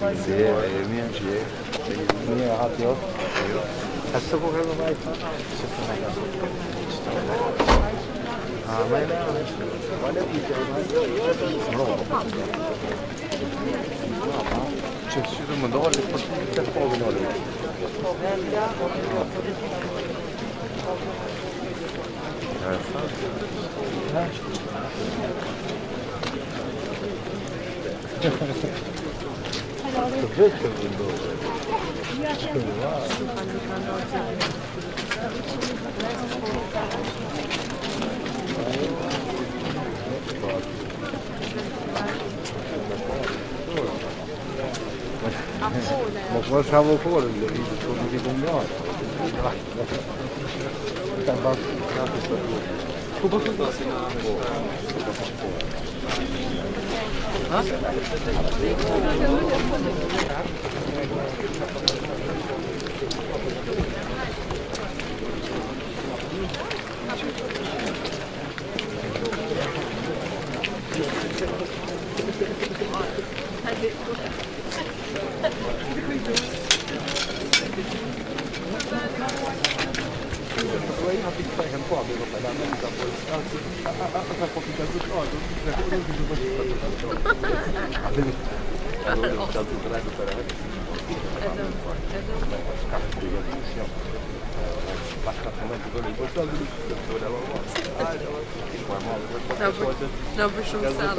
Sì, è mia G. Mia radio. Adesso come lo vai a fare? Ah, ma è vale cioè, ci sono dove le porte poco no le. Ma facciamo fuori il discorso di cognome. Não, puxou o sal.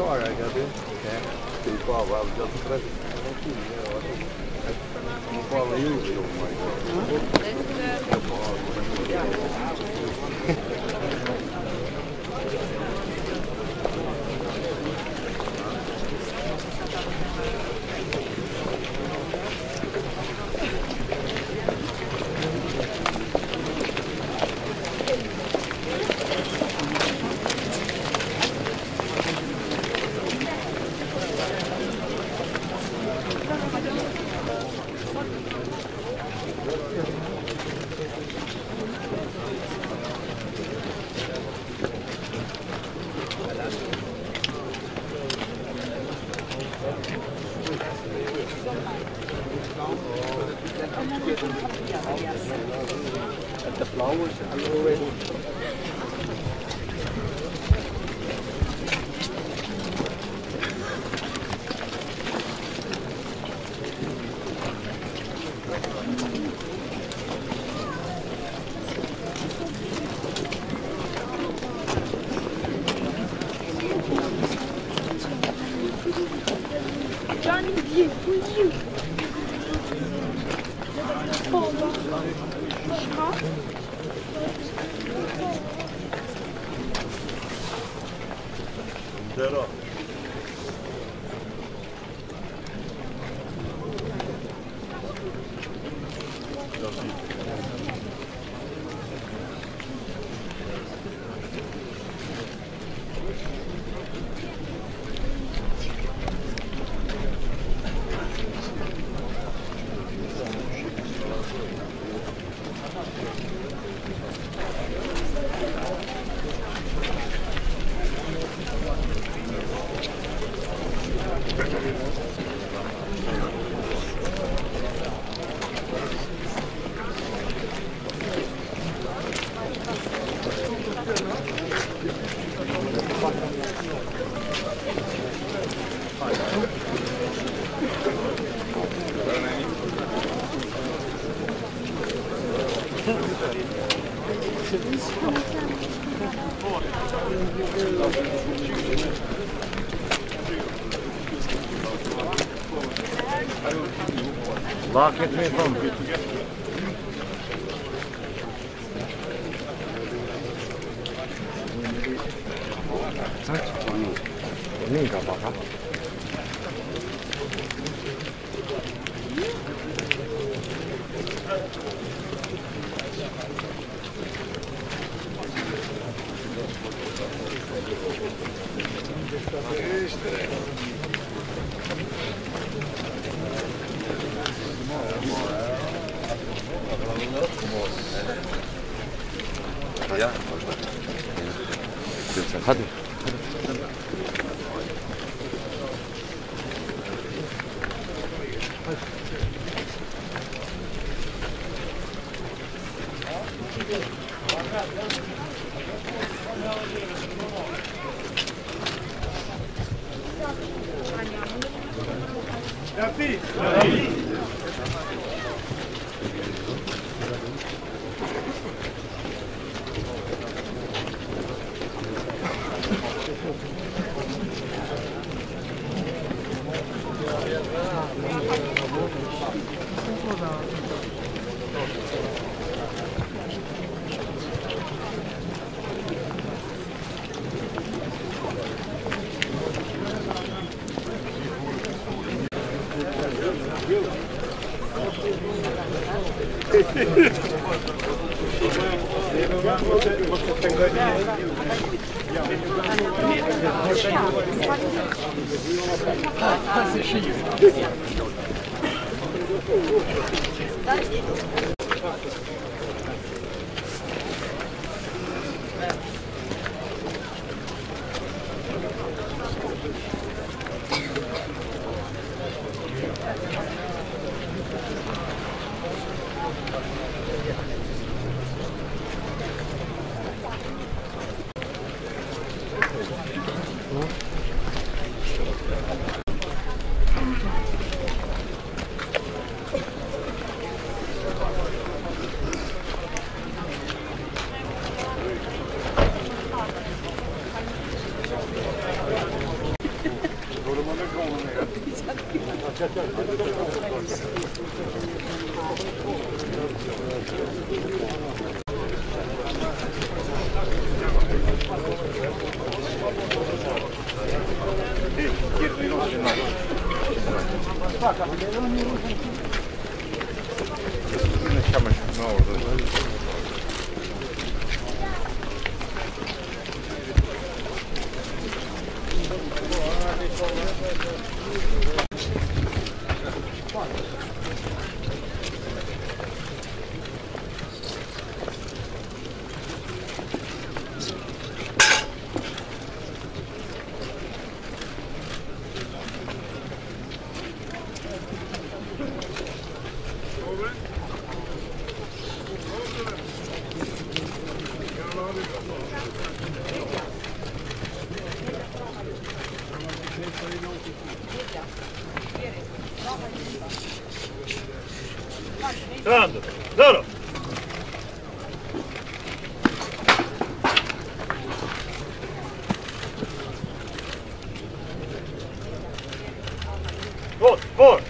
The flowers are already. Johnny, you. Però Lock it me from. Minkä vaka? Ja, hadi. Grande, loro! Forward!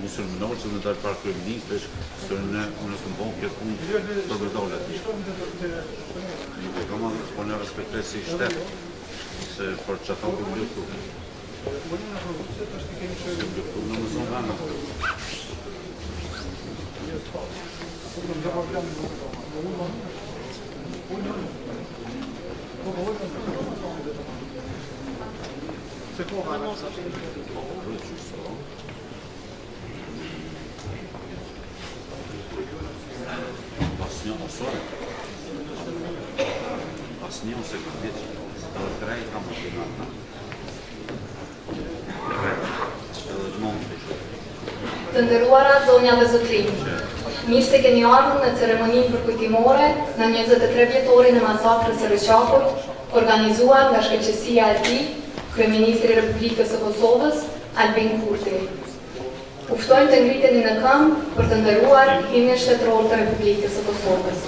Musulmanor som är där för att kriminalister så hon som banker för betalat. Det kan man på några aspekter se ställ. Så fortsätta på gruppen. Gruppen som vann. Të nderuara zonja dhe zotrinj, mirë se keni ardhur në ceremoninë përkujtimore në 23 vjetorin e masakrës së Reqakut, organizuar nga shkëlqësia e tij, Kryeministri i Republikës së Kosovës, Albin Kurti. U ftojmë të ngriteni në këmbë për të nderuar himnin shtetëror të Republikës së Kosovës.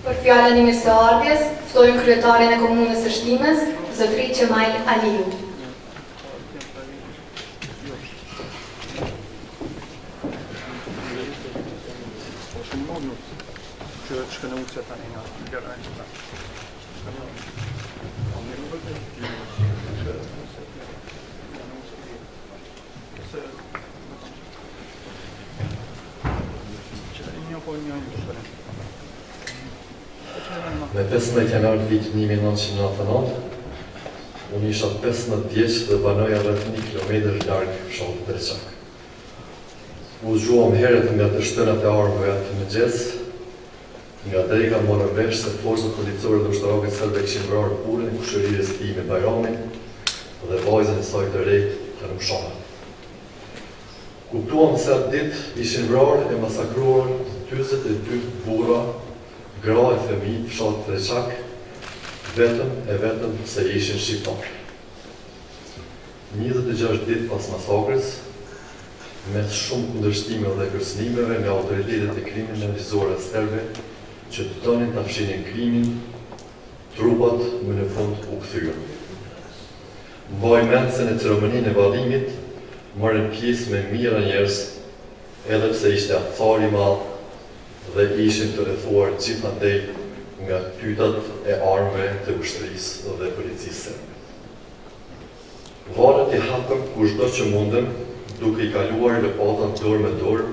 Për fjalën e mirëseardhjes, ftojmë kryetarin e komunës së Shtimës, zotëri Qemaj Aliu. Me 15 janar vitit 1999, unë isha 15 vjeç dhe banoja rreth 1 kilometër larg fshatit Reqak. U zgjuam herët nga të shtënat e armëve aty në mëngjes, nga dreka morën vesh se forcat policore dhe ushtarake serbe kishin vrarë burrin e kushërirës së tij me Bajramin dhe vajzën e saj të re, Rëmshana. Kuptuam se atë ditë ishin vrarë e masakruar 42 burra, gra e fëmijë të fshatit Reqak, vetëm se ishin shqiptarë. 26 ditë pas masakrës, mes shumë kundërshtime dhe kërcënimeve nga autoritetet e kriminalizore serbe, që të tonin të fshinin krimin, trupat më në fund u kthyen. Mbaj mend se në ceremoninë e vallimit morën pjesë me mijëra njerëz, edhe pse ishte aktar i madh dhe ishin të rrethuar gjithandej nga tytat e armëve të ushtrisë dhe policisë serbe. Varët i hapëm kushdo që mundëm, duke i kaluar lopatan dorë me dorë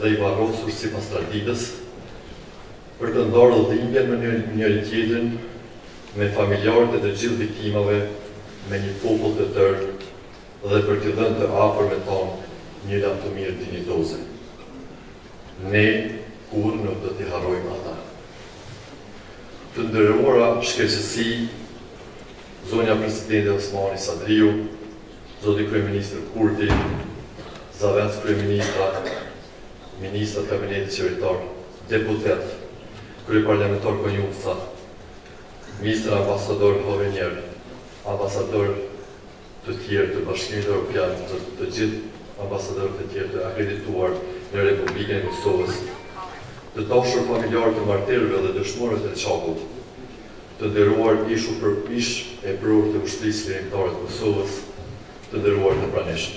dhe i varrosur sipas traditës, për të ndarë dhimbjen me njëri tjetrin, me familjarët e të gjithë viktimave, me një popull të tërë dhe për të dhënë të afërmit tonë një lam të mirë dinjitoze. Ne kur nuk do t'i harrojmë ata. Të nderuara shkeqësi, zonja Presidente Osmani Sadriu, zoti Kryeministër Kurti, Zavendës Kryeministra, Ministrat Kabinetit Qeveritar, deputet, Kryeparlamentar Konjufca, Ministër Ambasador Hovenier, ambasador të tjerë të Bashkimit Evropian, të gjithë ambasadorët të tjerë të akredituar në Republikën e Kosovës, të dashur familjarë të martirëve dhe dëshmorët e Reqakut, të nderuar ish e prur të ushtrisë lirimtare të Kosovës, të nderuar të pranishëm.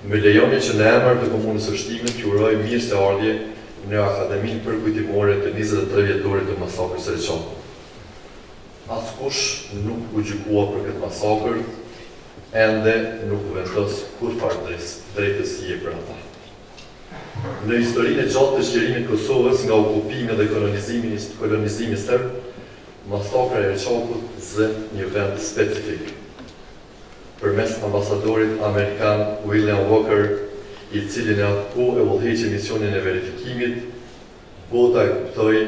Më lejoni që në emër të Komunës së Shtimit që uroj mirë se ardhje në Akademinë Perkujtimore të 23 vjetorit të masakrës së Reqakut. Askush nuk u gjykua për këtë masakër, ende nuk u vendos kurrfarë drejtësie për ata. Në historinë e gjatë të shqerimit Kosovës nga okupimi dhe kolonizimi serb, masakra e Reqakut zë një vend specifik. Përmes ambasadorit Amerikan William Walker, i cili në atë kohë e udhëheqi misionin e verifikimit, bota e kuptoi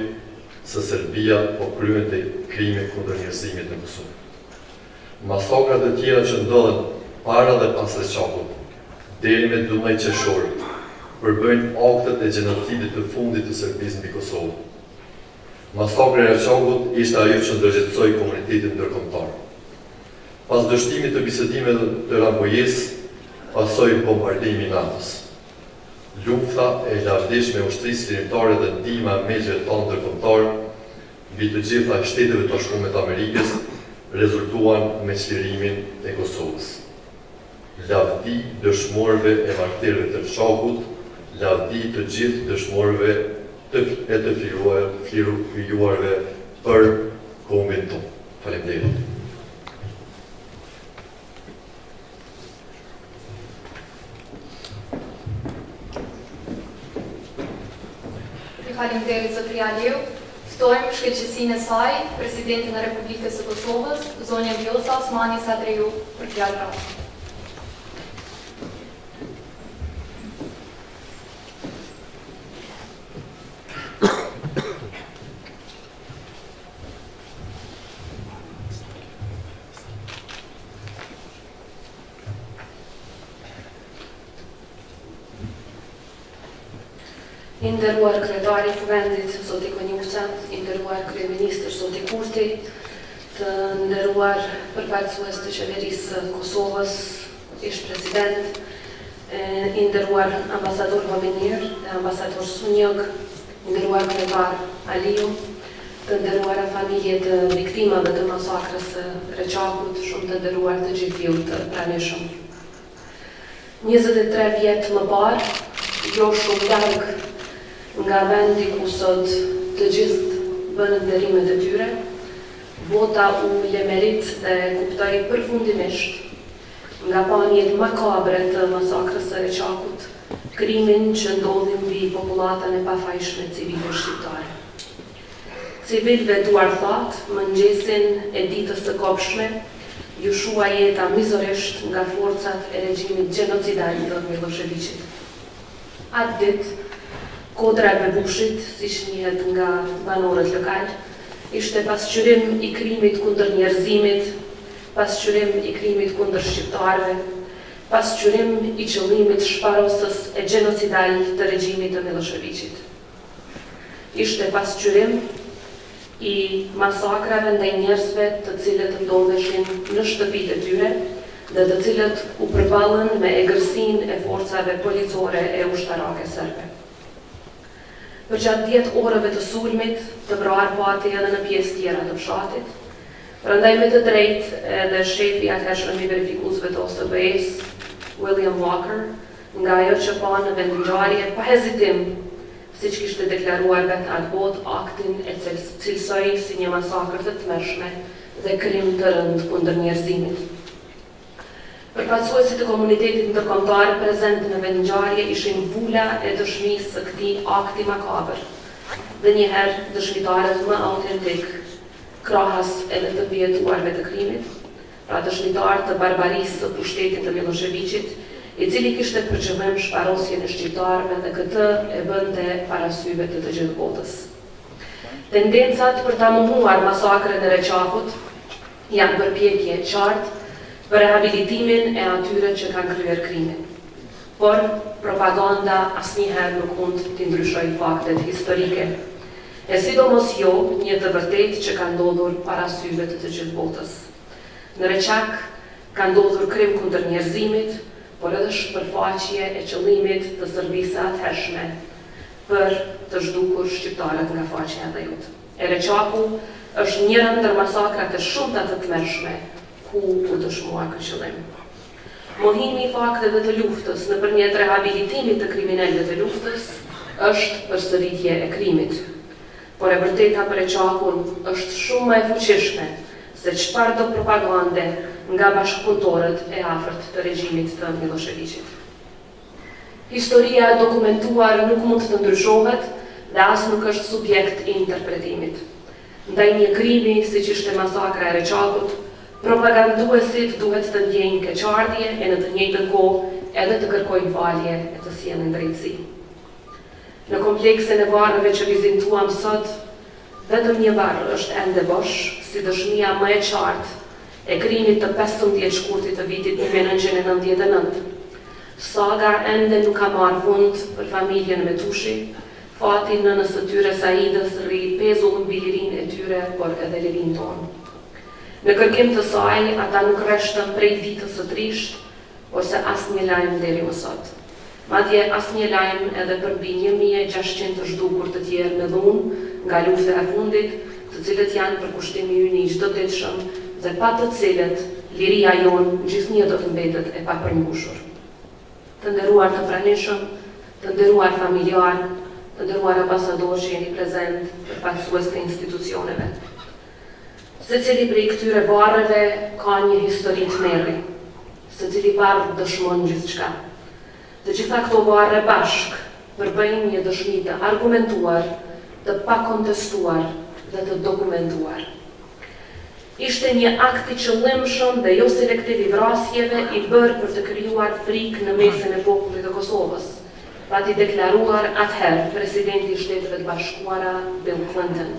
se Serbia po kryente krime kundër njerëzimit në Kosovë. Masakrat e tjera që ndodhen para dhe pas Reqakut, deri me 12 qershor, përbëjnë aktet e gjenocidit të fundit të Serbisë mbi Kosovë. Masakra e Reqakut ishte ajo që ndërgjegjësoi komunitetin ndërkombëtar. Pas dështimit të bisedimeve të Rambojës, pasoi bombardimi i NATO-s. Lufta e lavdishme e ushtrisë lirimtare dhe ndihma e mejgjve tonë ndërkombëtar mbi të gjitha Shteteve të Bashkuara të Amerikës rezultuan me çlirimin e Kosovës. Lavdi dëshmorëve e martirëve të Reqakut, lavdi të gjithë dëshmorëve e të fliruarve për kombin tonë. Faleminderit. Faleminderit zotëria Leu. Ftojmë shkeqësinë e saj, Presidentin e Republikës së Kosovës, zonjën Vjosa Osmani Sadriu, për fjalë raste. I nderuar kryetari të vendit, zoti Konjufca, i nderuar kryeministër, zoti Kurti, të nderuar përfaqësues të qeverisë së Kosovës, ish president, i nderuar ambasador Homenier dhe ambasador Sunjog, i nderuar kryetar Aliu, të nderuara familje të viktimave të masakrës së Reqakut, shumë të nderuar të gjithë ju të pranishëm. 23 vjet më parë, jo shumë larg nga vendi ku sot të gjithë bënë nderimet e tyre, bota u lemerit dhe kuptoi përfundimisht nga pamjet makabre të masakrës së Reqakut, krimin që ndodhi mbi popullatën e pafajshme civile shqiptare. Civilëve duar thatë, mëngjesin e ditës së kopshme, ju shua jeta mizorisht nga forcat e regjimit gjenocidal të Miloševićit. Atë ditë, Kodra e Bebushit, si shnihet nga banorët lokal, ishte pasqyrim i krimit kundër njerëzimit, pasqyrim i krimit kundër shqiptarëve, pasqyrim i qëllimit shparosës e gjenocidal të regjimit të Miloševićit. Ishte pasqyrim i masakrave ndaj njerëzve të cilët ndodheshin në shtëpitë e tyre dhe të cilët u përballën me egërsinë e forcave policore e ushtarake serbe. Për gjatë 10 orëve të sulmit, të vrarë pati edhe në pjesë tjera të fshatit. Prandaj me të drejtë edhe shefi atëhershëm i verifikuesve të OSBE-s, William Walker, nga ajo që pa në vendngjarje pa hezitim, siç kishte deklaruar vetë atë botë, aktin e cilësoi si një masakër të tmerrshme dhe krim të rënd kundër njerëzimit. Përfaqësuesit të komunitetit ndërkombëtar prezent në vendngjarje ishin vula e dëshmisë së këtij akti makabër. Dhe njëherë dëshmitarët më autentik, krahas edhe të vjetuarve të krimit, pra dëshmitar të barbarisë së pushtetit të Miloševićit, i cili kishte për qëllim shparosjen e shqiptarëve dhe këtë e bënte para syve të gjithë botës. Tendencat për ta mohuar masakrën e Reqakut janë përpjekje qartë për rehabilitimin e atyre që kanë kryer krimin. Por propaganda asnjëherë nuk mund t'i ndryshojë faktet historike. E sidomos jo një të vërtetë që ka ndodhur para syve të gjithë botës. Në Reqak ka ndodhur krim kundër njerëzimit, por edhe shpërfaqje e qëllimit të Serbisë atëhershme për të zhdukur shqiptarët nga faqja e dhejut. E Reqaku është njëra ndër masakrat e shumta të tmerrshme ku u dëshmuar ky qëllim. Mohimi i fakteve të luftës nëpërmjet rehabilitimit të kriminalëve të luftës është përsëritje e krimit. Por e vërteta për Reqakun është shumë më e fuqishme se çfarëdo propagande nga bashkëpunëtorët e afërt të regjimit të Miloševićit. Historia e dokumentuar nuk mund të ndryshohet dhe as nuk është subjekt i interpretimit. Ndaj një krimi siç ishte masakra e Reqakut, propaganduesit duhet të ndjejnë keqardhje e në të njëjtën kohë edhe të kërkojnë falje e të sjellin drejtësi. Në kompleksin e varreve që vizituam sot, vetëm një varr është ende bosh, si dëshmia më e qartë e krimit të 15 shkurtit të vitit 1999. Saga ende nuk ka marrë fund për familjen Metushi, fatin nënës së tyre Saidës rri pezull mbi lirinë e tyre, por edhe lirinë tonë. Në kërkim të saj, ata nuk reshtën prej ditës së trisht, por se asnjë lajm deri më sot. Madje asnjë lajm edhe për mbi 1600 të zhdukur të tjerë në dhunë nga lufta e fundit, të cilët janë përkushtimi ynë i çdoditshëm dhe pa të cilët liria jonë gjithnjë do të mbetet e papërmbushur. Të nderuar të pranishëm, të nderuar familjar, të nderuar ambasadorë që jeni prezent për përfaqësues të institucioneve. Secili prej këtyre varreve ka një histori tmerri. Secili varr dëshmon gjithçka. Të gjitha këto varre bashk përbëjnë një dëshmi të argumentuar, të pakontestuar dhe të dokumentuar. Ishte një akt i qëllimshëm dhe jo selektiv i vrasjeve i bërë për të krijuar frikë në mesin e popullit të Kosovës, pati deklaruar atëherë presidenti i Shteteve të Bashkuara Bill Clinton.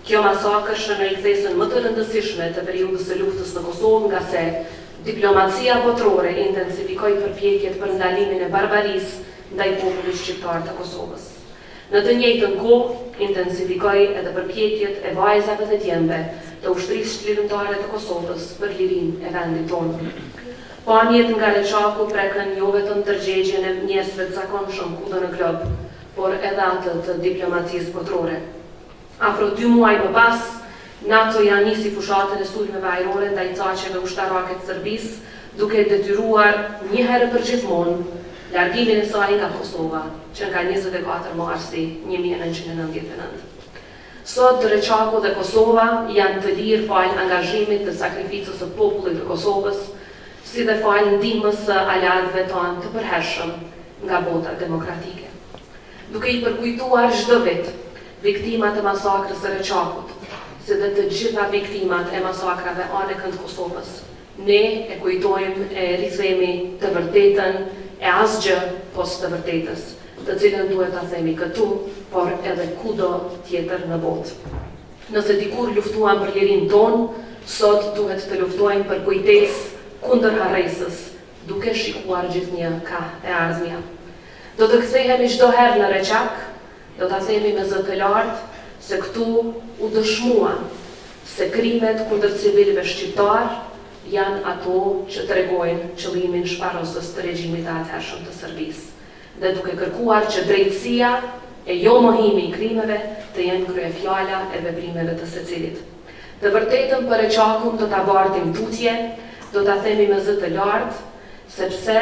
Kjo masakër shënon rikthesën më të rëndësishme të periudhës së luftës në Kosovë, nga se diplomacia botërore intensifikoi përpjekjet për ndalimin e barbarisë ndaj popullit shqiptar të Kosovës. Në të njëjtën kohë, intensifikoi edhe përpjekjet e vajzave dhe djemve të ushtrisë çlirimtare të Kosovës për lirinë e vendit tonë. Pamjet nga Reqaku prekën jo vetëm tërgjegjen e njerëzve të zakonshëm kudo në glob, por edhe atë të diplomacisë botërore. Afro 2 muaj më pas, NATO ja nisi fushatën e sulmeve ajrore ndaj caqeve ushtarake të Serbisë, duke detyruar një herë për gjithmonë largimin e saj nga Kosova, që nga 24 marsi 1999. Sot Reqaku dhe Kosova janë të lirë fal angazhimit të sakrificës së popullit të Kosovës, si dhe fal ndihmës së aleatëve tanë të përhershëm nga bota demokratike. Duke i përkujtuar çdo vit viktimat e masakrës së Reqakut, si dhe të gjitha viktimat e masakrave anëkën të Kosovës, ne e kujtojmë e rithemi të vërtetën e asgjë pos të vërtetës, të cilën duhet ta themi këtu, por edhe kudo tjetër në botë. Nëse dikur luftuam për lirinë tonë, sot duhet të luftojmë për kujtesë kundër harresës, duke shikuar gjithnjë ka e ardhmja. Do të kthehemi çdo herë në Reqak, do ta themi me zë të lartë se këtu u dëshmua se krimet kundër civilëve shqiptar janë ato që tregojnë qëllimin shparosës të regjimit të atëhershëm të Serbisë, dhe duke kërkuar që drejtësia e jo mohimi i krimeve të jenë kryefjala e veprimeve të secilit. Të vërtetën për Reqakun do ta bartim tutje, do ta themi me zë të lartë, sepse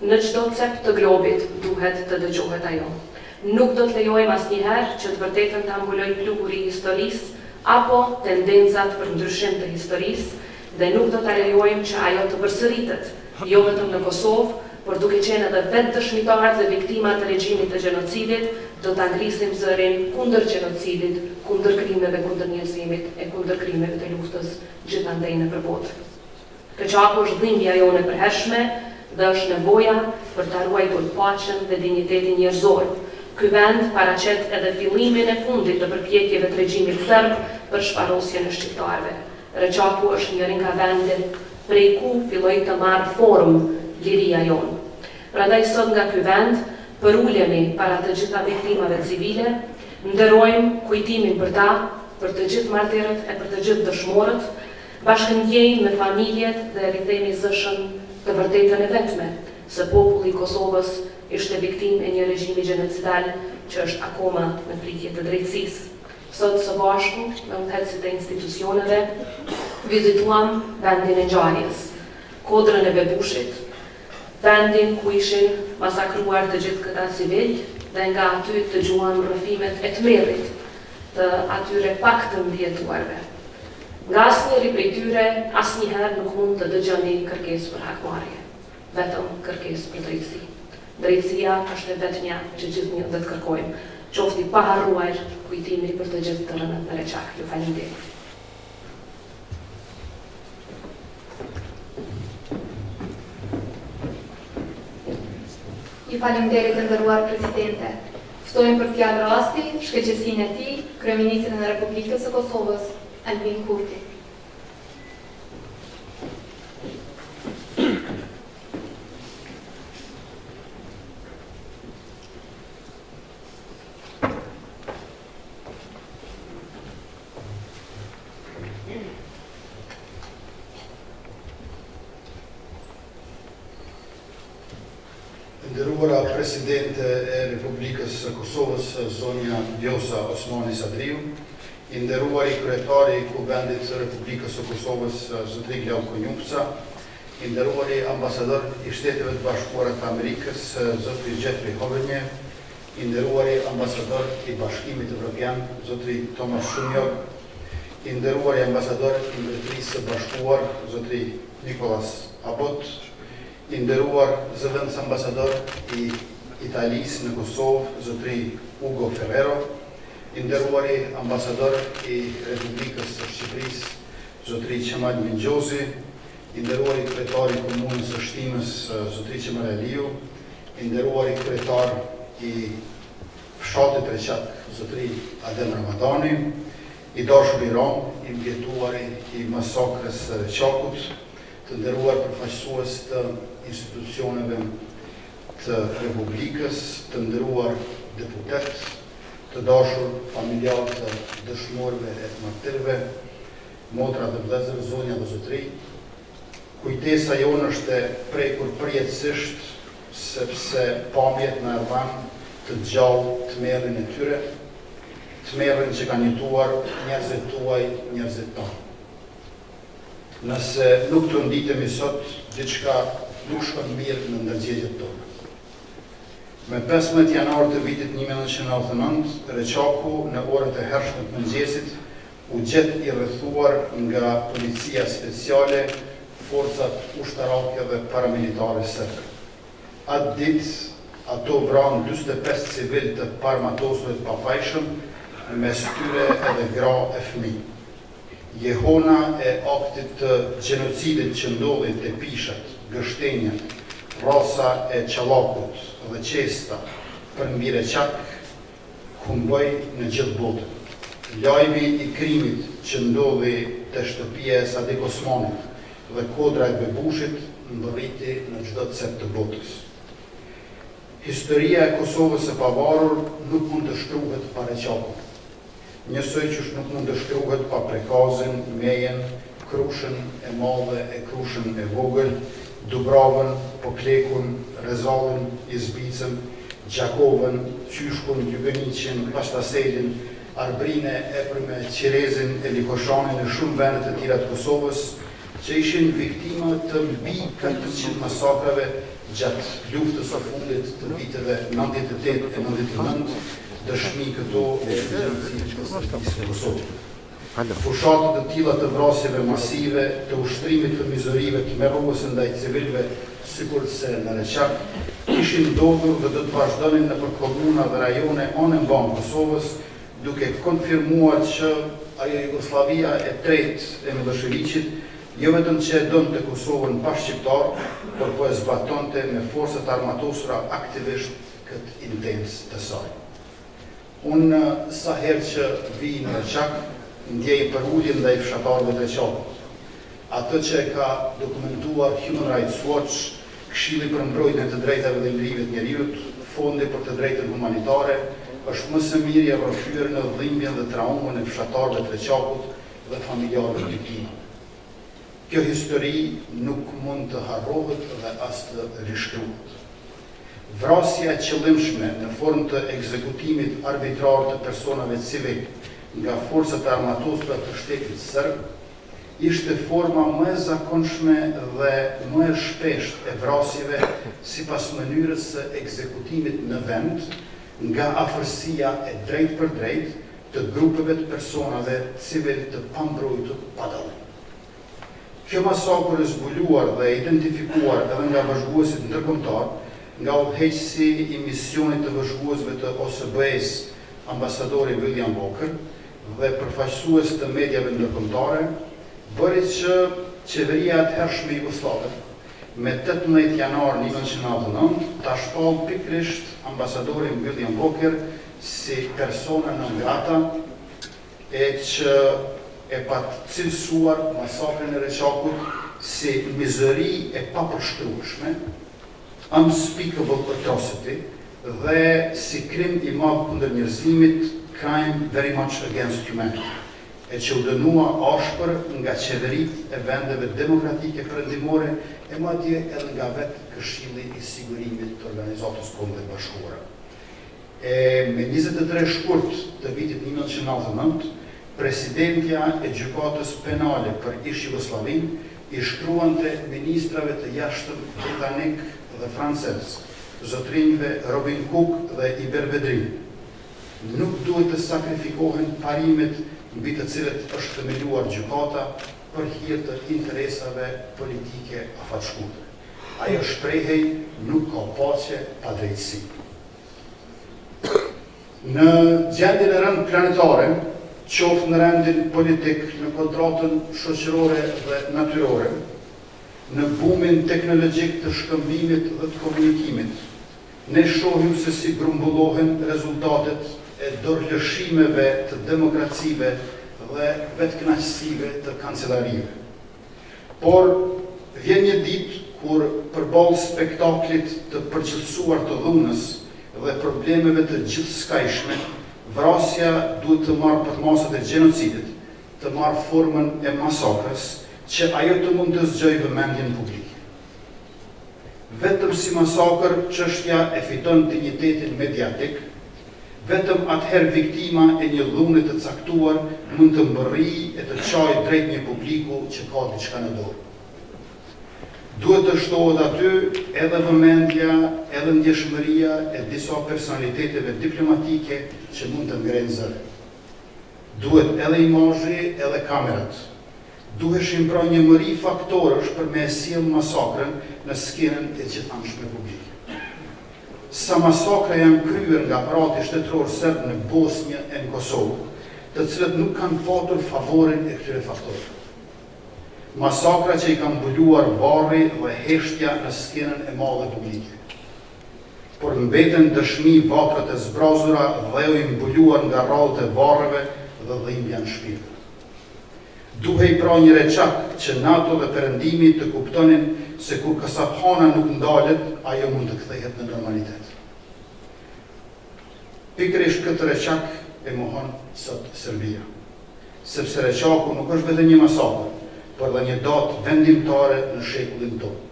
në çdo cep të globit duhet të dëgjohet ajo. Nuk do të lejojmë asnjëherë që të vërtetën ta mbulojë pluguri i historisë apo tendencat për ndryshim të historisë, dhe nuk do ta lejojmë që ajo të përsëritet, jo vetëm në Kosovë, por duke qenë edhe vetë dëshmitarë dhe viktimat të regjimit të gjenocidit, do ta ngrisim zërin kundër gjenocidit, kundër krimeve kundër njerëzimit e kundër krimeve të luftës gjithandej nëpër botë. Reqaku është dhimbja jone e përhershme dhe është nevoja për ta ruajtur paqen dhe dinjitetin njerëzor, Ky vend paraqet edhe fillimin e fundit të përpjekjeve të regjimit serb për shparosjen e shqiptarëve. Reqaku është njëri nga vendet prej ku filloi të marrë formë liria jonë. Prandaj sot nga ky vend përulemi para të gjitha viktimave civile, nderojmë kujtimin për ta, për të gjithë martirët e për të gjithë dëshmorët, bashkëndjejmë me familjet dhe rithemi zëshën të vërtetën e vetme, se populli i Kosovës ishte viktim e një regjimi genocidal që është akoma në pritje të drejtësisë. Sot së bashku, me udhëhecit e institucioneve, vizituam vendin e ngjarjes, kodrën e Bebushit, vendin ku ishin masakruar të gjithë këta civil dhe nga aty të gjuam rrëfimet e tmerrit të atyre pak të mbjetuarve. Nga asnjëri prej tyre asnjëherë nuk mund të dëgjoni kërkesë për hakmarrje, vetëm kërkesë për drejtësi. Drejtësia është e vetmja që gjithnjë do të kërkojmë, qofti pa harruar kujtimi për të gjithë të rënët në Reqak. Ju faleminderit. Ju faleminderit të nderuar presidente. Ftojmë për fjalë rasti shkëlqësinë e tij, kryeministrin e Republikës së Kosovës, Albin Kurti. Nderuara Presidente e Republikës së Kosovës, zonja Vjosa Osmani Sadriu, i nderuari kryetari i Kuvendit të Republikës së Kosovës, zotri Glauko Njupca, i nderuari ambasador i Shteteve të Bashkuara të Amerikës, zotri Jeffrey Homazhe, i nderuari ambasador i Bashkimit Evropian, zotri Tomas Shumjog, i nderuari ambasador i Mbretërisë së Bashkuar, zotri Nikolas Abot, i nderuar zëvendës ambasador i Italisë në Kosovë, zotri Ugo Ferrero, i nderuari ambasador i Republikës së Shqipërisë, zotri Qemal Mingjozi, i nderuari kryetari i Komunës së Shtimës, zotri Qemal Aliu, i nderuari kryetar i fshatit Reqak, zotri Adem Ramadani, i dashur i Rom, i mbjetuari i masakrës së Reqakut, të nderuar përfaqësues të institucioneve të Republikës, të nderuar deputet, të dashur familjarë të dëshmorëve e të martirëve, motra dhe vëllezër, zonja dhe zotri. Kujtesa jonë është e prekur përjetësisht, sepse pamjet në erdhan të gjallë tmerrin e tyre, tmerrin që kanë jetuar njerëzit tuaj, njerëzit tanë. Nëse nuk të nditemi sot, diçka nuk shkon mirë në ndërgjegjet tona. Me 15 janar të vitit 1999, Reqaku në orët e hershme të mëngjesit u gjet i rrethuar nga policia speciale, forcat ushtarake dhe paramilitare serbe. Atë ditë, ato vranë 45 civil të parmatosur të pafajshëm, mes tyre edhe gra e fëmijë. Jehona e aktit të gjenocidit që ndodhi te Pishat, Gështenjat, rasa e Qallakut dhe Qesta për mbi Reqak humboi në gjithë botën. Lajmi i krimit që ndodhi te shtëpia e Sadik Osmanit dhe kodra e Bebushit ndërriti në çdo cep të botës. Historia e Kosovës së pavarur nuk mund të shkruhet pa Reqakun. Njësoj që nuk mund të shkruhet pa Prekazin, Mejen, Krushën e madhe e Krushën e vogël, Dubravën, Poklekun, Rezallën, Izbicën, Gjakovën, Qyshkun, Ljubeniqin, Pastaselin, Arbrine, Eprme, Qirezin, Elikoshanin e shumë vendet e tjera të Kosovës, që ishin viktima të mbi 400 masakrave gjatë luftës së fundit të viteve 98 e 99, dëshmi këto e gjenocidit të Kosovës. Fushatët e tilla të vrasjeve masive, të ushtrimit të mizorive të merruese ndaj civilëve, sikur se në Reqak, ishin ndodhur dhe do të vazhdonin nëpër komuna dhe rajone anë mban Kosovës, duke konfirmuar që ajo Jugoslavia e tretë e Miloševićit jo vetëm që e donte Kosovën pa shqiptar, por po e zbatonte me forcat armatosura aktivisht këtë intens të saj. Unë sa herë që vi në Reqak, ndjej për ullin dhe i fshatarëve të Reqakut. Atë që e ka dokumentuar Human Rights Watch, Këshilli për mbrojtjen e të drejtave dhe lirive të njerëzit, Fondi për të drejtën humanitare, është më së miri e përfyer në dhimbjen dhe traumën e fshatarëve të Reqakut dhe familjarëve të viktimave. Kjo histori nuk mund të harrohet dhe as të rishkruhet. Vrasja e qëllimshme në formë të ekzekutimit arbitrar të personave civil nga forcat e armatuara të shtetit serb ishte forma më e zakonshme dhe më e shpeshtë e vrasjeve sipas mënyrës së ekzekutimit në vend nga afërsia e drejt për drejt të grupeve të personave civil të pambrojtur pa dallim. Kjo masakër e zbuluar dhe identifikuar edhe nga vëzhguesit ndërkombëtar, nga udhëheqësi i misionit të vëzhguesve të OSBE-s, ambasadori William Walker, dhe përfaqësues të mediave ndërkombëtare, bëri që qeveria e atëhershme jugoslave, me 18 janar 1999, ta shpall pikërisht ambasadorin William Walker si persona non grata, e që e pat cilësuar masakrin e Reqakut si mizëri e papërshkrueshme, unspeakable atrocity, dhe si krim i madh kundër njerëzimit, crime very much against humanity, e që u dënua ashpër nga qeverit e vendeve demokratike perëndimore e madje edhe nga vetë Këshilli i Sigurimit të Organizatës Kombeve Bashkuara. Me 23 shkurt të vitit 1999, presidentja e gjykatës penale për ish Jugosllavin i shkruante ministrave të jashtëm britanik dhe francez, zotrinjve Robin Cook dhe Iber Vedrin. Nuk duhet të sakrifikohen parimet mbi të cilët është themeluar gjykata për hir të interesave politike afatshkuar. Ajo shprehej nuk ka paqe pa drejtësi. Në gjendjen e rënd planetare, qoftë në rendin politik, në kontratën shoqërore dhe natyrore, në bumin teknologjik të shkëmbimit dhe të komunikimit, ne shohim se si grumbullohen rezultatet e dorëlëshimeve të demokracive dhe vetëknaqësive të kancelarive. Por vjen një ditë kur përballë spektaklit të përgjithësuar të dhunës dhe problemeve të gjithëskajshme, vrasja duhet të marrë përmasat e gjenocidit, të marrë formën e masakrës, që ajo të mund të zgjojë vëmendjen publike. Vetëm si masakër, çështja e fiton dinjitetin mediatik, vetëm atëherë viktima e një dhune të caktuar mund të mbërrijë e të çajë drejt një publiku që ka diçka në dorë. Duhet të shtohet aty edhe vëmendja, edhe ndjeshmëria e disa personaliteteve diplomatike që mund të ngrenë zëre. Duhet edhe imazhi, edhe kamerat. Duheshin pra një mëri faktorësh për me sjellë masakrën në skenën e gjithanshme publike. Sa masakra janë kryer nga aparati shtetëror serb në Bosnjë e në Kosovë, të cilët nuk kanë patur favorin e këtyre faktorëve. Masakra që i kanë mbuluar varri dhe heshtja në skenën e madhe publike. Por mbeten dëshmi vatrat e zbrazura dhe u mbuluar nga rrallët e varreve dhe dhimbja në shpirt. Duhej pra një Reqak që NATO dhe perëndimi të kuptonin se kur kasaphana nuk ndalet, ajo mund të kthehet në normalitet. Pikërisht këtë Reqak e mohon sot Serbia, sepse Reqaku nuk është vetëm një masakër, por dhe një datë vendimtare në shekullin tonë.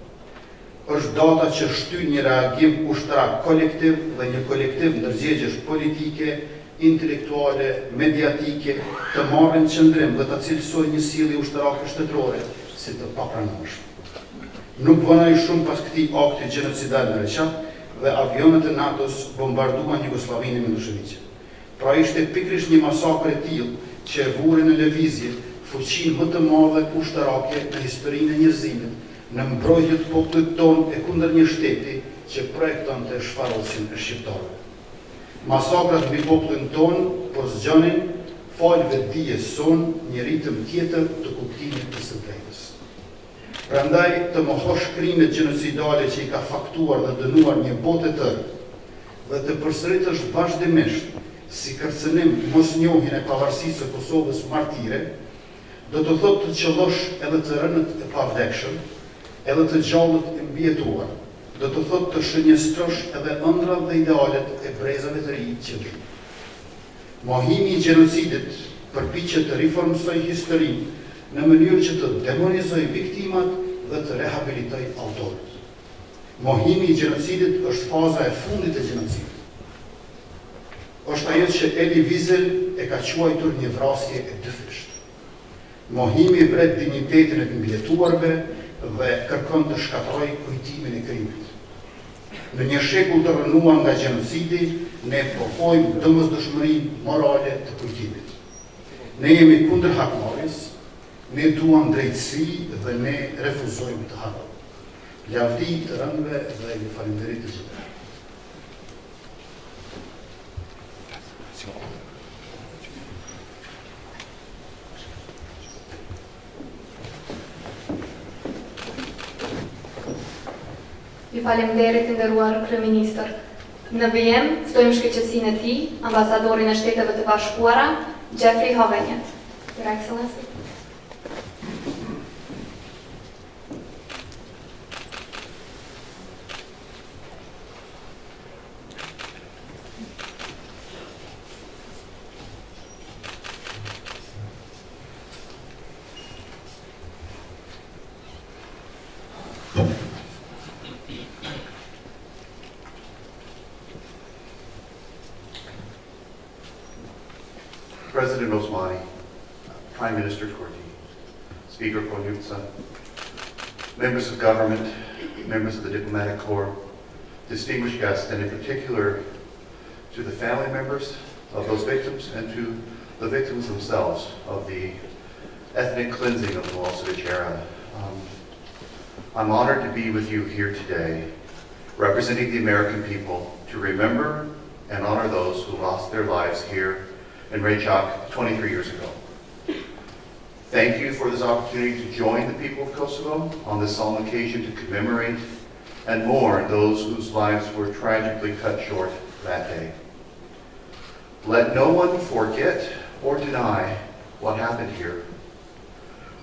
Është data që shtyn një reagim ushtarak kolektiv dhe një kolektiv ndërgjegjësh politike, intelektuale, mediatike, të marrin qëndrim dhe të cilësoj një sjellje ushtarake shtetërore si të papranueshme. Nuk vonoi shumë pas këtij akti gjenocidal në Reqak dhe avionet e NATO-s bombarduan Jugosllavinë me Miloševićin. Pra ishte pikërisht një masakër e tillë që e vuri në lëvizje fuqinë më të madhe ushtarake në historinë e njerëzimit, në mbrojtje të popullit tonë e kundër një shteti që projektonte shfarosjen e shqiptarëve. Masakrat mbi popullin tonë po zgjonin falëve dijes sonë një ritëm tjetër të kuptimit të së drejtës. Prandaj të mohosh krimet gjenocidale që i ka faktuar dhe dënuar një botë e tërë dhe të përsëritësh vazhdimisht si kërcënim mos njohjen e pavarësisë së Kosovës martire, do të thotë të qëllosh edhe të rënët e pavdekshëm, edhe të gjallët e mbjetuar, do të thotë të shënjestrosh edhe ëndrat dhe idealet e brezave të ri që vinë. Mohimi i gjenocidit përpiqet të riformsoj historinë në mënyrë që të demonizoj viktimat dhe të rehabilitoj autorët. Mohimi i gjenocidit është faza e fundit e gjenocidit. Është ajo që Elie Wiesel e ka quajtur një vrasje e dyfishtë. Mohimi vret dinjitetin e të mbjetuarve dhe kërkon të shkatërroj kujtimin e krimit. Në një shekull të rënuar nga gjenocidi, ne pohojmë domosdoshmërinë morale të kujtimit. Ne jemi kundër hakmarrjes, ne duam drejtësi dhe ne refuzojmë të hapat. Lavdi të rëndëve dhe ju falenderit të gjithë. Ju falemderit të nderuar kryeministër. Në vijim, ftojmë shkëlqësinë e tij, ambasadorin e Shteteve të Bashkuara, Jeffrey Homazhe. Your Excellency. President Osmani, Prime Minister Korti, Speaker Konjutsa, members of government, members of the diplomatic corps, distinguished guests, and in particular to the family members of those victims and to the victims themselves of the ethnic cleansing of the Milosevic era. I'm honored to be with you here today, representing the American people, to remember and honor those who lost their lives here in Reqak 23 years ago. Thank you for this opportunity to join the people of Kosovo on this solemn occasion to commemorate and mourn those whose lives were tragically cut short that day. Let no one forget or deny what happened here,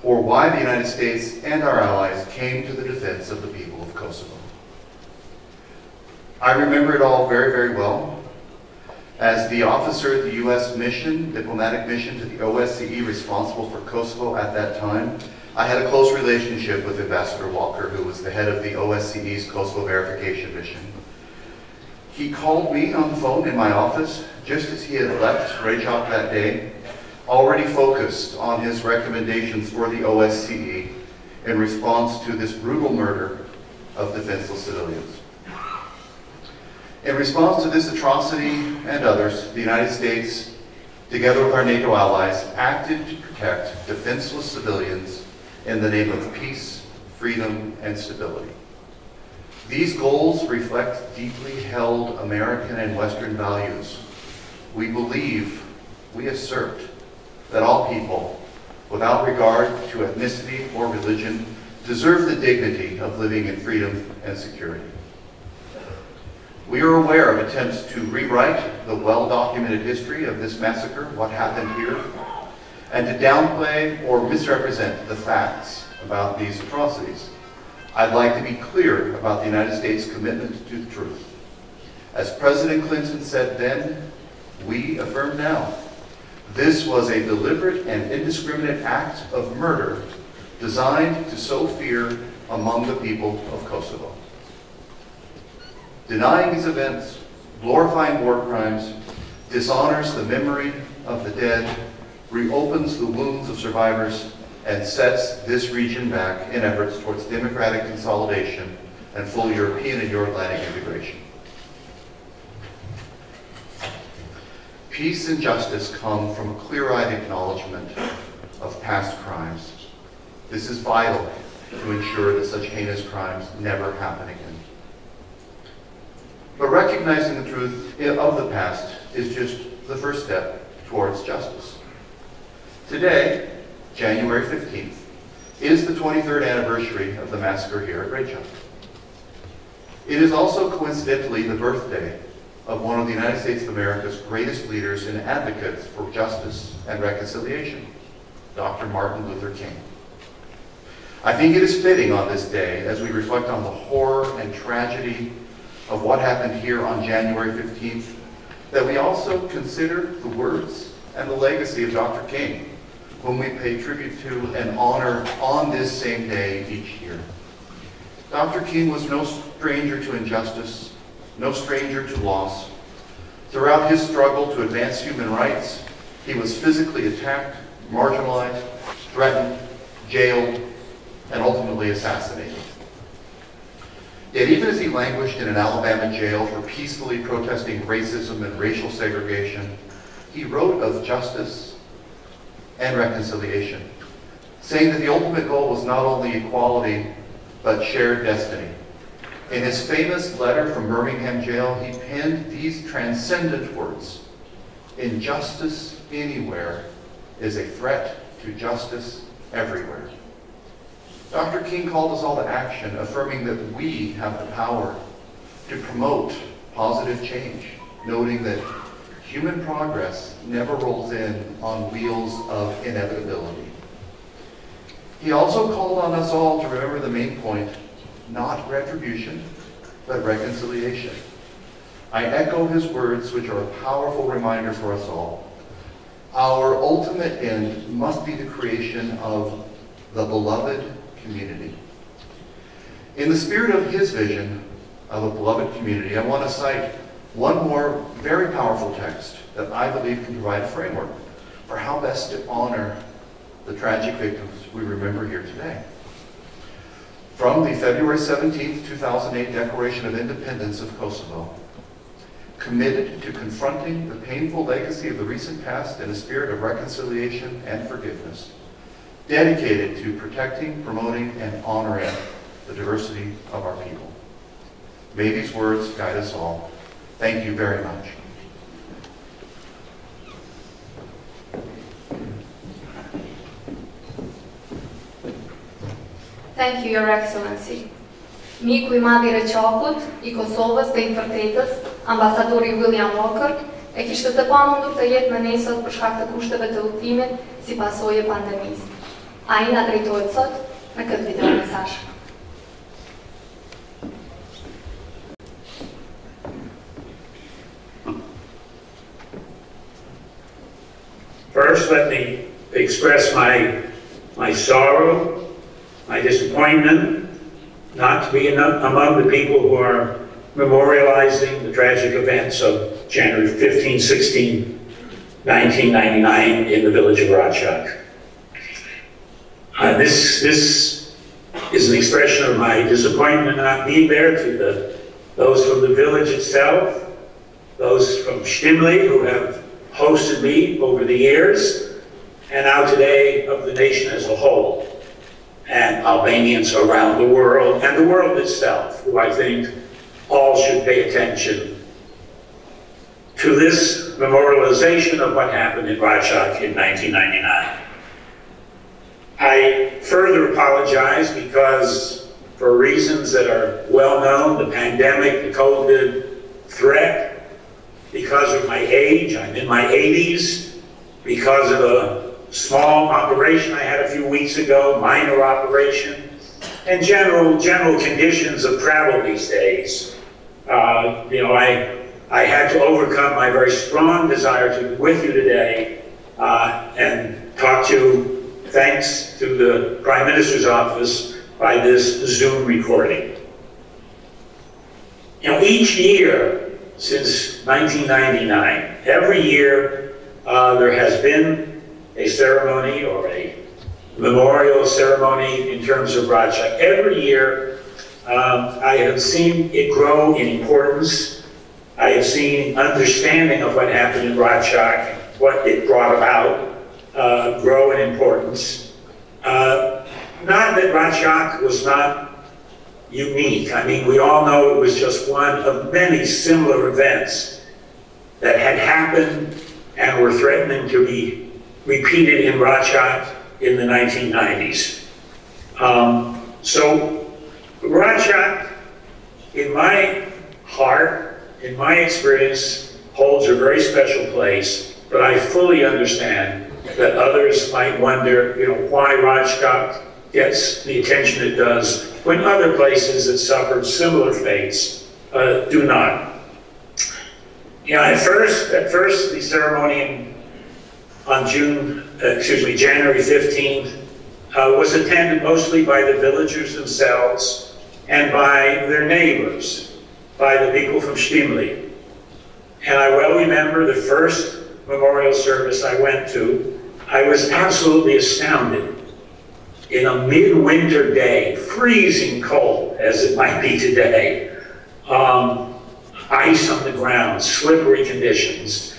or why the United States and our allies came to the defense of the people of Kosovo. I remember it all very, very well. As the officer at the U.S. mission, diplomatic mission to the OSCE responsible for Kosovo at that time, I had a close relationship with Ambassador Walker, who was the head of the OSCE's Kosovo verification mission. He called me on the phone in my office just as he had left Reqak that day, already focused on his recommendations for the OSCE in response to this brutal murder of defenseless civilians. In response to this atrocity and others, the United States, together with our NATO allies, acted to protect defenseless civilians in the name of peace, freedom, and stability. These goals reflect deeply held American and Western values. We believe, we assert, that all people, without regard to ethnicity or religion, deserve the dignity of living in freedom and security. We are aware of attempts to rewrite the well-documented history of this massacre, what happened here, and to downplay or misrepresent the facts about these atrocities. I'd like to be clear about the United States' commitment to the truth. As President Clinton said then, we affirm now, this was a deliberate and indiscriminate act of murder designed to sow fear among the people of Kosovo. Denying these events, glorifying war crimes, dishonors the memory of the dead, reopens the wounds of survivors, and sets this region back in efforts towards democratic consolidation and full European and Euro-Atlantic integration. Peace and justice come from a clear-eyed acknowledgement of past crimes. This is vital to ensure that such heinous crimes never happen again. But recognizing the truth of the past is just the first step towards justice. Today, January 15th, is the 23rd anniversary of the massacre here at Reqak. It is also coincidentally the birthday of one of the United States of America's greatest leaders and advocates for justice and reconciliation, Dr. Martin Luther King. I think it is fitting on this day, as we reflect on the horror and tragedy of what happened here on January 15th, that we also consider the words and the legacy of Dr. King, whom we pay tribute to and honor on this same day each year. Dr. King was no stranger to injustice, no stranger to loss. Throughout his struggle to advance human rights, he was physically attacked, marginalized, threatened, jailed, and ultimately assassinated. Yet even as he languished in an Alabama jail for peacefully protesting racism and racial segregation, he wrote of justice and reconciliation, saying that the ultimate goal was not only equality, but shared destiny. In his famous letter from Birmingham jail, he penned these transcendent words: "Injustice anywhere is a threat to justice everywhere." Dr. King called us all to action, affirming that we have the power to promote positive change, noting that human progress never rolls in on wheels of inevitability. He also called on us all to remember the main point: not retribution, but reconciliation. I echo his words, which are a powerful reminder for us all. Our ultimate end must be the creation of the beloved community. In the spirit of his vision of a beloved community, I want to cite one more very powerful text that I believe can provide a framework for how best to honor the tragic victims we remember here today. From the February 17th, 2008 Declaration of Independence of Kosovo, committed to confronting the painful legacy of the recent past in a spirit of reconciliation and forgiveness, dedicated to protecting, promoting, and honoring the diversity of our people. May these words guide us all. Thank you very much. Thank you, Your Excellency. Miku I madh I Reqakut, I Kosovës dhe Infërtetës, ambasadori William Walker, e kishte të pamundur të jetë në nesër për shkak të kushteve të udhëtimit si pasojë e pandemisë. Ai na drejtohet sot në këtë video mesazh. First, let me express my sorrow, my disappointment not to be among the people who are memorializing the tragic events of January 15, 16, 1999 in the village of Reqak. This is an expression of my disappointment not being there, to those from the village itself, those from Shtimli who have hosted me over the years, and now today of the nation as a whole, and Albanians around the world, and the world itself, who I think all should pay attention to this memorialization of what happened in Reqak in 1999. I further apologize because, for reasons that are well known, the pandemic, the COVID threat, because of my age, I'm in my 80s, because of a small operation I had a few weeks ago, minor operation, and general conditions of travel these days. I had to overcome my very strong desire to be with you today and talk to you, thanks to the Prime Minister's office, by this Zoom recording. Each year since 1999, every year there has been a ceremony or a memorial ceremony in terms of Reqak. Every year I have seen it grow in importance. I have seen understanding of what happened in Reqak, what it brought about, grow in importance. Not that Reqak was not unique. I mean, we all know it was just one of many similar events that had happened and were threatening to be repeated in Reqak in the 1990s. So Reqak, in my heart, in my experience, holds a very special place, but I fully understand that others might wonder, why Reqak gets the attention it does when other places that suffered similar fates do not. At first, the ceremony on January 15th was attended mostly by the villagers themselves and by their neighbors, by the people from Stimli. And I well remember the first memorial service I went to. I was absolutely astounded. In a midwinter day, freezing cold as it might be today, ice on the ground, slippery conditions,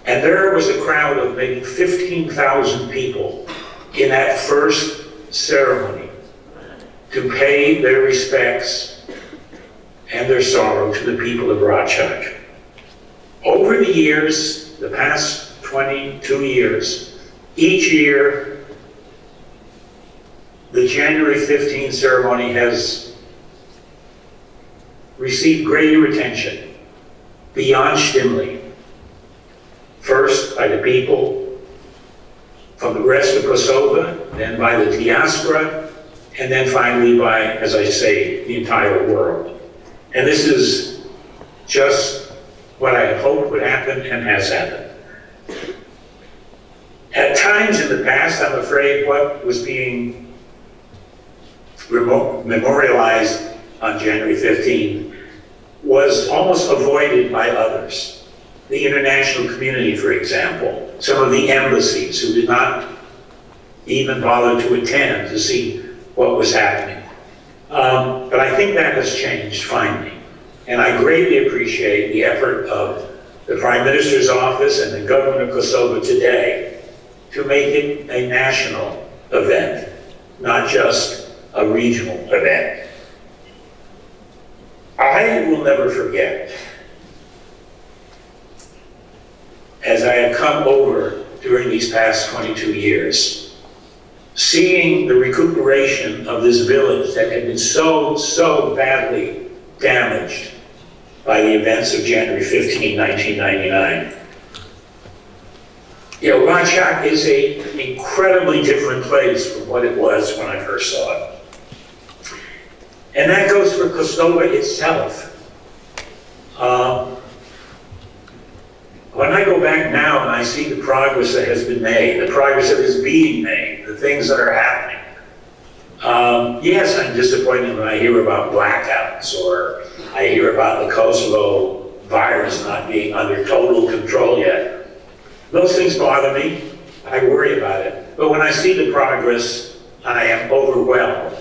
and there was a crowd of maybe 15,000 people in that first ceremony to pay their respects and their sorrow to the people of Reqak. Over the years, the past 22 years, each year, the January 15th ceremony has received greater attention beyond Stimli. First by the people from the rest of Kosovo, then by the diaspora, and then finally by, as I say, the entire world. And this is just what I had hoped would happen and has happened. At times in the past, I'm afraid what was being memorialized on January 15th was almost avoided by others. The international community, for example, some of the embassies who did not even bother to attend to see what was happening. But I think that has changed finally. And I greatly appreciate the effort of the Prime Minister's office and the government of Kosovo today to make it a national event, not just a regional event. I will never forget, as I have come over during these past 22 years, seeing the recuperation of this village that had been so badly damaged by the events of January 15, 1999. Reqak is an incredibly different place from what it was when I first saw it. And that goes for Kosovo itself. When I go back now and I see the progress that has been made, the progress that is being made, the things that are happening, yes, I'm disappointed when I hear about blackouts or I hear about the Kosovo virus not being under total control yet. Those things bother me. I worry about it. But when I see the progress, I am overwhelmed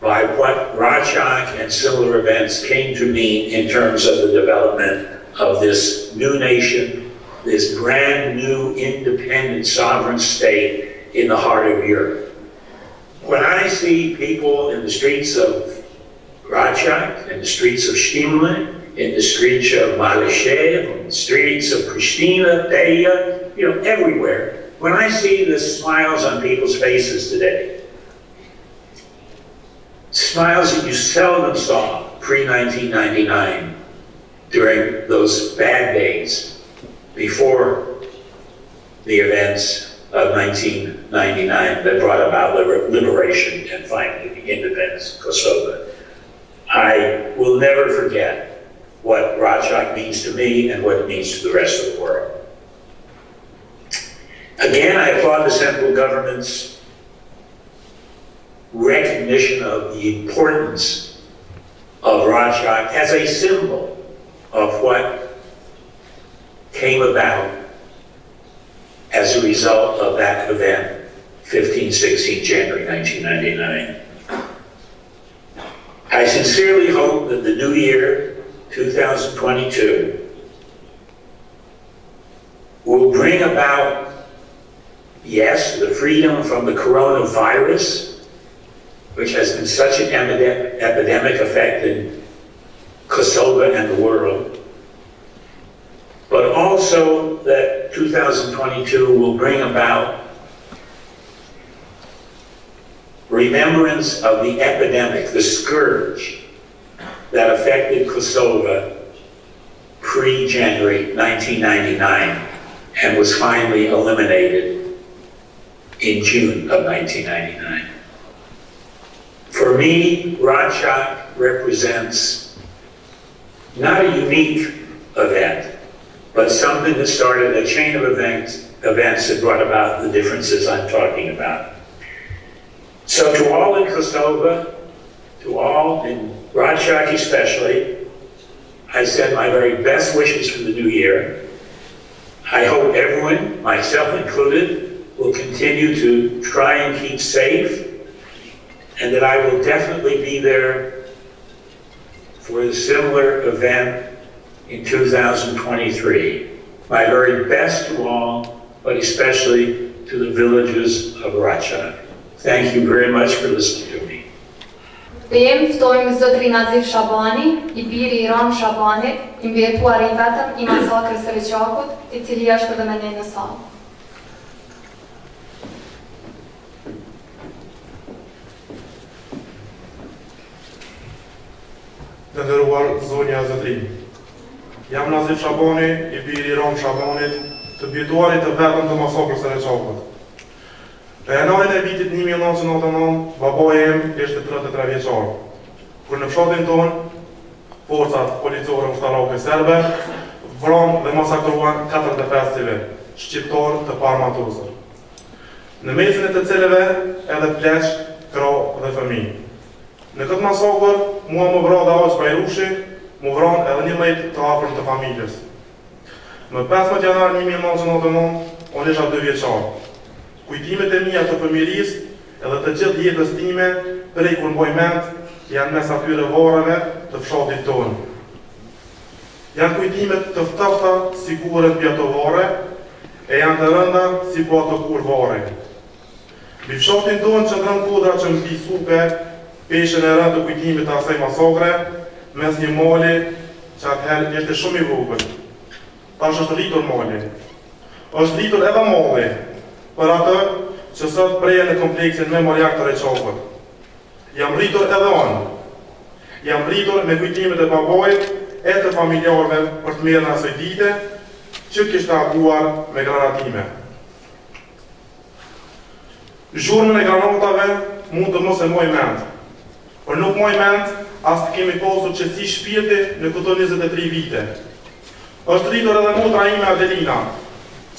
by what Reqak and similar events came to mean in terms of the development of this new nation, this brand new independent sovereign state in the heart of Europe. When I see people in the streets of Reqak, in the streets of Stimli, in the streets of Homazhe, in the streets of Pristina, Deja, everywhere, when I see the smiles on people's faces today, smiles that you seldom saw pre-1999 during those bad days before the events of 1999 that brought about liberation and finally the independence of Kosovo. I will never forget what Reqak means to me and what it means to the rest of the world. Again, I applaud the central government's recognition of the importance of Reqak as a symbol of what came about as a result of that event, 15-16 January 1999. I sincerely hope that the new year, 2022, will bring about, yes, the freedom from the coronavirus, which has been such an epidemic affecting Kosovo and the world, but also that 2022 will bring about remembrance of the epidemic, the scourge that affected Kosovo pre-January 1999 and was finally eliminated in June of 1999. For me, Reqak represents not a unique event, but something that started a chain of events that brought about the differences I'm talking about. So to all in Kosovo, to all in Reqak especially, I send my very best wishes for the new year. I hope everyone, myself included, will continue to try and keep safe, and that I will definitely be there for a similar event in 2023. My very best to all, but especially to the villagers of Reqak. Thank you very much for listening to me. Jem ftojmë zotrin Naziv Shabani, I biri I Ram Shabanit, I mbjetuar I vetëm I masakrës së Reqakut, I cili është edhe me ne në sallë. Të nderuar zonja zotrin. Jam Naziv Shabani, I biri I Ram Shabanit, të mbjetuarit të vetëm të masakrës së Reqakut. Në janarin e vitit 1999, babai im ishte 33 vjeçar, kur në fshatin tonë, forcat policore ushtarake serbe vranë dhe masakruan 45 civil, shqiptar të parmatosur. Në mesin e të cilëve edhe pleq, krah dhe fëmijë. Në këtë masakër, mua më vra dhe aq Bajrushi, më vranë edhe 11 të afërm të familjes. Më 15 janar 1999, unë isha 2 vjeçar. Kujtimet e mia të fëmijërisë edhe të gjithë jetës time, prej kur mboj mend, janë mes atyre varreve të fshatit tonë. Janë kujtimet të ftofta si kurrën mbi ato varre, e janë të rënda si po ato kur varre. Mbi fshatin tonë qëndron kodra që mbi supe, peshën e rëndë të kujtimit të asaj masakre, mes një mali që atëherë ishte shumë I vogël. Tash është rritur mali. Është rritur edhe mali, për atë që sot preje në kompleksin memorial të Reqakut. Jam rritur edhe unë. Jam rritur me kujtimet e babait e të familjarëve për të merrën asaj dite që kishte aguar me granatime. Zhurmën e granatave mund të mos e moj mend, por nuk moj mend as të kemi pasur qetësi shpirti në këto 23 vite. Është rritur edhe motra ime Adelina,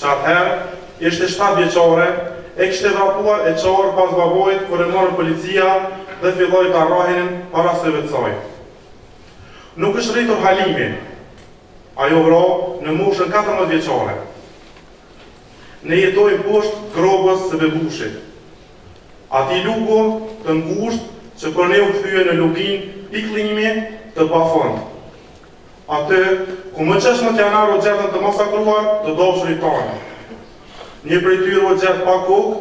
që atëherë ishte 7 vjeçare, e kishte vrapuar e qarë pas babait kur e morën policia dhe filloi të arrahin para syve të saj. Nuk është rritur Halimi, ajo vra në moshën 14 vjeçare. Ne jetojmë poshtë grobës së bebushit. Ati lugu të ngushtë që për ne u kthye në lugin piklimi të pafund. Atë ku më 16 janar u gjetën të masakruar të dashurit tanë. Një prej tyre u gjet pa kokë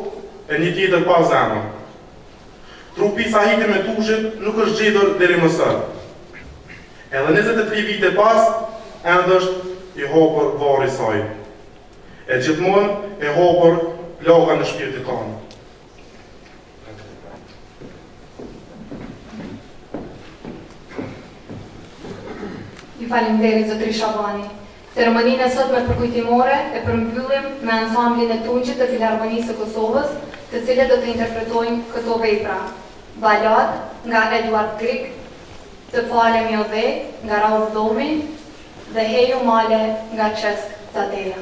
e një tjetër pa zemër. Trupi I Sahiti me tushit nuk është gjetur deri më sot. Edhe 23 vite pas, ende është I hapur varri I saj. E gjithmonë e hapur plaga në shpirtin tonë. Ju faleminderit zotri Shabani. Ceremoninë e sotme përkujtimore e përmbyllim me ansamblin e tunqit të Filharmonisë së Kosovës, të cilët do të interpretojnë këto vepra. Balat nga Eduard Grieg, Të falem jo dhe nga Rauf Domi dhe Heju Male nga Česk Zadela.